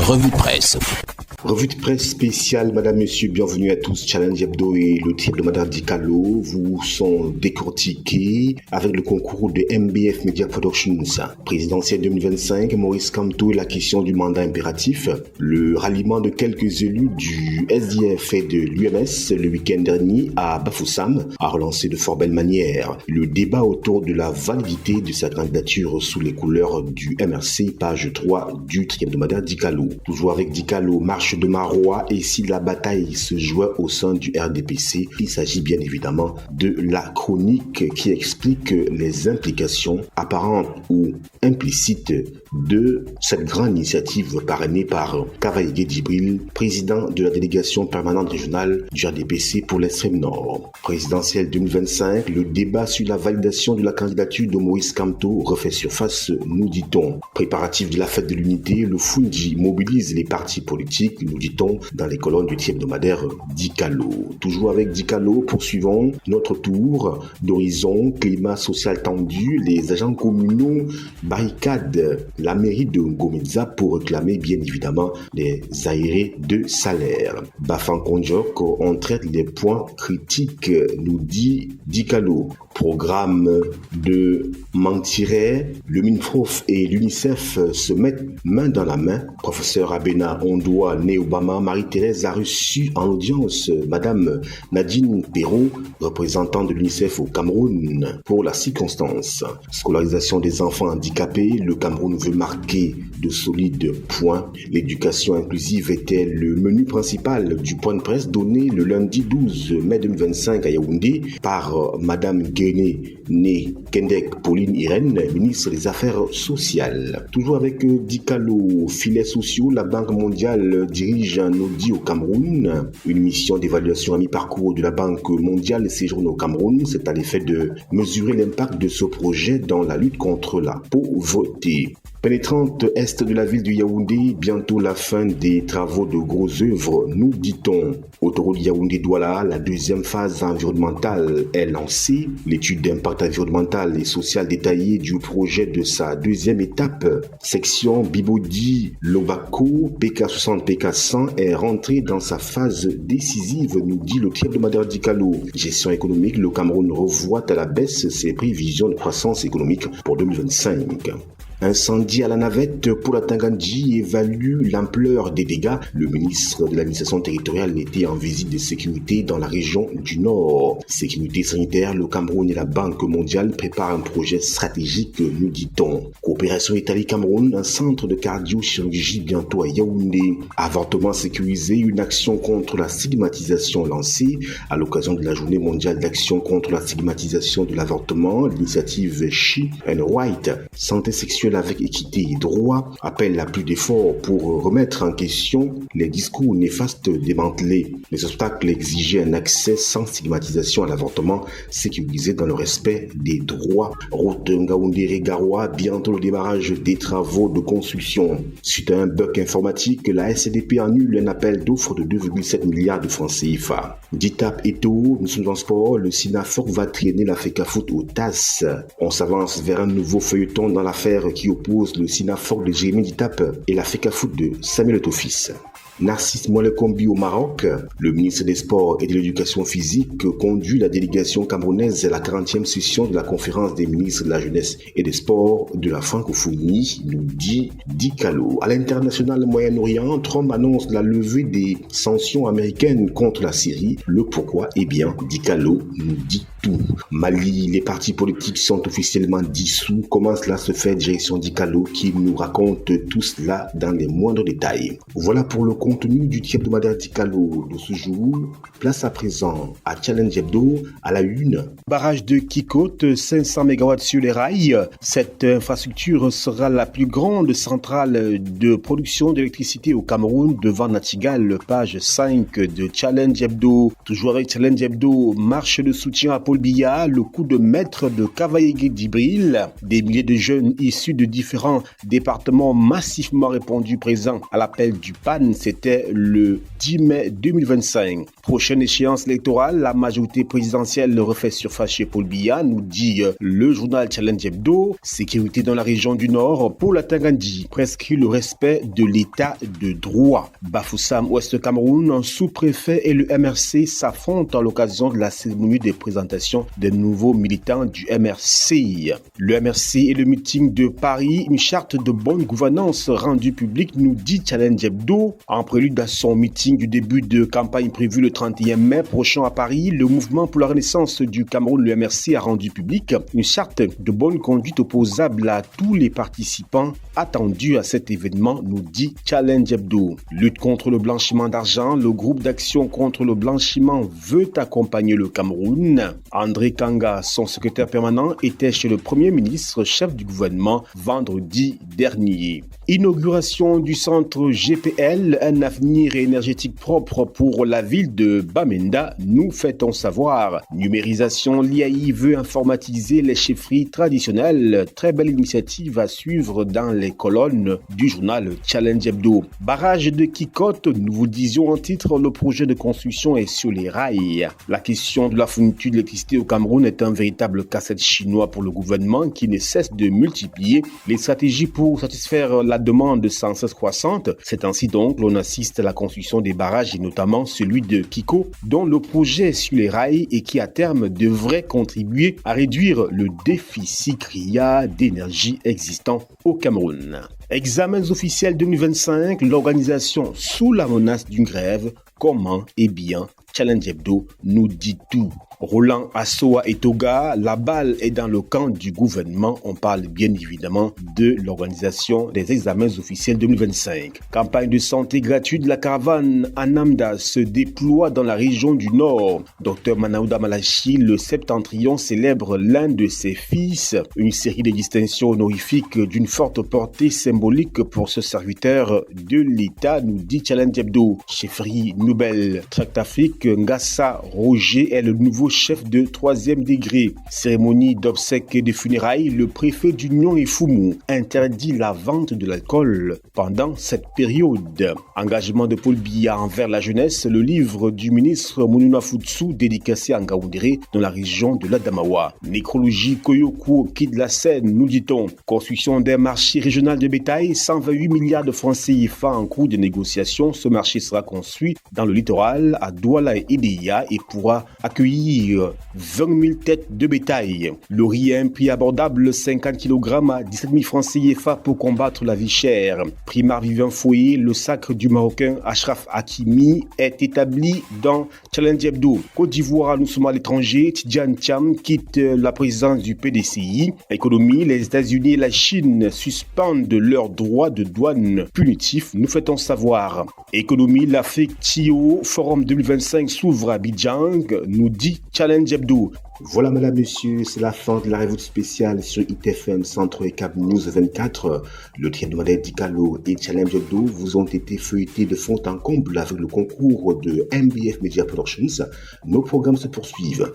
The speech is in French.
revue de presse. Revue de presse spéciale, madame, monsieur, bienvenue à tous. Challenge Hebdo et le tir de madame Dicalo vous sont décortiqués avec le concours de MBF Media Productions. Présidentielle 2025, Maurice Kamto et la question du mandat impératif. Le ralliement de quelques élus du SDF et de l'UMS le week-end dernier à Bafoussam a relancé de fort belle manière le débat autour de la validité de sa candidature sous les couleurs du MRC, page 3 du trième de madame Dicalo. Toujours avec Dicalo, marche de Marois, et si la bataille se jouait au sein du RDPC, il s'agit bien évidemment de la chronique qui explique les implications apparentes ou implicites de cette grande initiative parrainée par Kavaïgué Djibril, président de la délégation permanente régionale du RDPC pour l'extrême nord. Présidentielle 2025, le débat sur la validation de la candidature de Maurice Kamto refait surface, nous dit-on. Préparatif de la fête de l'unité, le Fundi mobilise les partis politiques, nous dit-on dans les colonnes du hebdomadaire Dicalo. Toujours avec Dicalo, poursuivons notre tour d'horizon. Climat social tendu, les agents communaux barricadent la mairie de Ngomidza pour réclamer bien évidemment les aérés de salaire. Bafan Konjok, on traite les points critiques, nous dit Dicalo. Programme de Mantiret, le MINPROF et l'UNICEF se mettent main dans la main. Professeur Abena Ondoa, né Obama, Marie-Thérèse a reçu en audience Madame Nadine Perrault, représentante de l'UNICEF au Cameroun, pour la circonstance. Scolarisation des enfants handicapés, le Cameroun veut marquer de solides points. L'éducation inclusive était le menu principal du point de presse donné le lundi 12 mai 2025 à Yaoundé par Madame Né Kendek Pauline Irène, ministre des Affaires sociales. Toujours avec Dicalo, filets sociaux, la Banque mondiale dirige un audit au Cameroun. Une mission d'évaluation à mi-parcours de la Banque mondiale séjourne au Cameroun. C'est à l'effet de mesurer l'impact de ce projet dans la lutte contre la pauvreté. Pénétrante est de la ville de Yaoundé, bientôt la fin des travaux de grosses œuvres, nous dit-on. Autoroute Yaoundé-Douala, la deuxième phase environnementale est lancée. L'étude d'impact environnemental et social détaillée du projet de sa deuxième étape, section Bibodi-Lobako, PK60, PK100, est rentrée dans sa phase décisive, nous dit le hebdomadaire Dicalo. Gestion économique, le Cameroun revoit à la baisse ses prévisions de croissance économique pour 2025. Incendie à la navette pour la Tangandji évalue l'ampleur des dégâts. Le ministre de l'administration territoriale était en visite de sécurité dans la région du Nord. Sécurité sanitaire, le Cameroun et la Banque mondiale préparent un projet stratégique, nous dit-on. Coopération Italie-Cameroun, un centre de cardio-chirurgie bientôt à Yaoundé. Avortement sécurisé, une action contre la stigmatisation lancée à l'occasion de la journée mondiale d'action contre la stigmatisation de l'avortement. L'initiative She and White, santé sexuelle avec équité et droit, appelle à plus d'efforts pour remettre en question les discours néfastes démantelés. Les obstacles exigeaient un accès sans stigmatisation à l'avortement sécurisé dans le respect des droits. Route Ngaoundéré-Garoua, bientôt le démarrage des travaux de construction. Suite à un bug informatique, la SCDP annule un appel d'offres de 2,7 milliards de francs CFA. Ditap Eto, nous sommes en sport, le SINAFOR va traîner la FECAFOOT au TAS. On s'avance vers un nouveau feuilleton dans l'affaire qui oppose le SINAFOR de Jérémy Ditap et la FECAFOOT de Samuel Etofis. Narcisse Molekombi au Maroc, le ministre des Sports et de l'Éducation physique conduit la délégation camerounaise à la 40e session de la conférence des ministres de la Jeunesse et des Sports de la francophonie, nous dit Dicalo. À l'international Moyen-Orient, Trump annonce la levée des sanctions américaines contre la Syrie. Le pourquoi? Eh bien, Dicalo nous dit tout. Mali, les partis politiques sont officiellement dissous. Comment cela se fait? Direction Dicalo qui nous raconte tout cela dans les moindres détails. Voilà pour le contenu du hebdomadaire Dicalo de ce jour. Place à présent à Challenge Hebdo à la une. Barrage de Kikote, 500 MW sur les rails. Cette infrastructure sera la plus grande centrale de production d'électricité au Cameroun devant Natigal, page 5 de Challenge Hebdo. Toujours avec Challenge Hebdo, marche de soutien à Paul Biya, le coup de maître de Kavaïgué Djibril. Des milliers de jeunes issus de différents départements massivement répondus présents à l'appel du PAN. C'est c'était le 10 mai 2025. Prochaine échéance électorale, la majorité présidentielle refait surface chez Paul Biya, nous dit le journal Challenge Hebdo. Sécurité dans la région du Nord, Paul Atangandi prescrit le respect de l'état de droit. Bafoussam, Ouest Cameroun, un sous-préfet et le MRC s'affrontent à l'occasion de la cérémonie de présentation des nouveaux militants du MRC. Le MRC et le meeting de Paris, une charte de bonne gouvernance rendue publique, nous dit Challenge Hebdo. En prélude à son meeting du début de campagne prévu le 31 mai prochain à Paris, le mouvement pour la renaissance du Cameroun, le MRC, a rendu public une charte de bonne conduite opposable à tous les participants attendus à cet événement, nous dit Challenge Hebdo. Lutte contre le blanchiment d'argent, le groupe d'action contre le blanchiment veut accompagner le Cameroun. André Kanga, son secrétaire permanent, était chez le Premier ministre, chef du gouvernement, vendredi dernier. Inauguration du centre GPL, un avenir énergétique propre pour la ville de Bamenda, nous fait-on savoir. Numérisation, l'IAI veut informatiser les chefferies traditionnelles. Très belle initiative à suivre dans les colonnes du journal Challenge Hebdo. Barrage de Kikotte, nous vous disions en titre, le projet de construction est sur les rails. La question de la fourniture d'électricité au Cameroun est un véritable casse-tête chinois pour le gouvernement qui ne cesse de multiplier les stratégies pour satisfaire la demande sans cesse croissante. C'est ainsi donc l'on assiste à la construction des barrages et notamment celui de Kiko dont le projet est sur les rails et qui à terme devrait contribuer à réduire le déficit criard d'énergie existant au Cameroun. Examens officiels 2025, l'organisation sous la menace d'une grève, comment et bien Challenge Hebdo nous dit tout. Roland Assoa et Toga, la balle est dans le camp du gouvernement. On parle bien évidemment de l'organisation des examens officiels 2025. Campagne de santé gratuite, la caravane Anamda se déploie dans la région du Nord. Dr Manaouda Malachi, le septentrion, célèbre l'un de ses fils. Une série de distinctions honorifiques d'une forte portée symbolique pour ce serviteur de l'État, nous dit Challenge Hebdo. Chefferie Nouvelle Tract Afrique, Ngassa Roger est le nouveau chef de 3e degré. Cérémonie d'obsèques et de funérailles, le préfet d'Union et Foumou interdit la vente de l'alcool pendant cette période. Engagement de Paul Biya envers la jeunesse, le livre du ministre Mounouna Futsu dédicacé à Ngaoundéré dans la région de l'Adamawa. Nécrologie Koyoku quitte la Seine, nous dit-on. Construction d'un marché régional de bétail, 128 milliards de francs CFA en cours de négociation. Ce marché sera construit dans le littoral à Douala et Idéa et pourra accueillir 20 000 têtes de bétail. Le riz a un prix abordable, 50 kg à 17 000 francs CFA pour combattre la vie chère. Primar Vivant Foyer, le sacre du Marocain Ashraf Hakimi est établi dans Challenge Hebdo. Côte d'Ivoire, nous sommes à l'étranger. Tidjane Thiam quitte la présidence du PDCI. Économie, les États-Unis et la Chine suspendent leurs droits de douane punitifs, nous fait-on savoir. Économie, l'Afrique TIO Forum 2025 s'ouvre à Abidjan, nous dit Challenge Hebdo. Voilà, madame, monsieur, c'est la fin de la revue spéciale sur ITFM Centre et Cap News 24. Le hebdomadaire Dicalo et Challenge Hebdo vous ont été feuilletés de fond en comble avec le concours de MBF Media Productions. Nos programmes se poursuivent.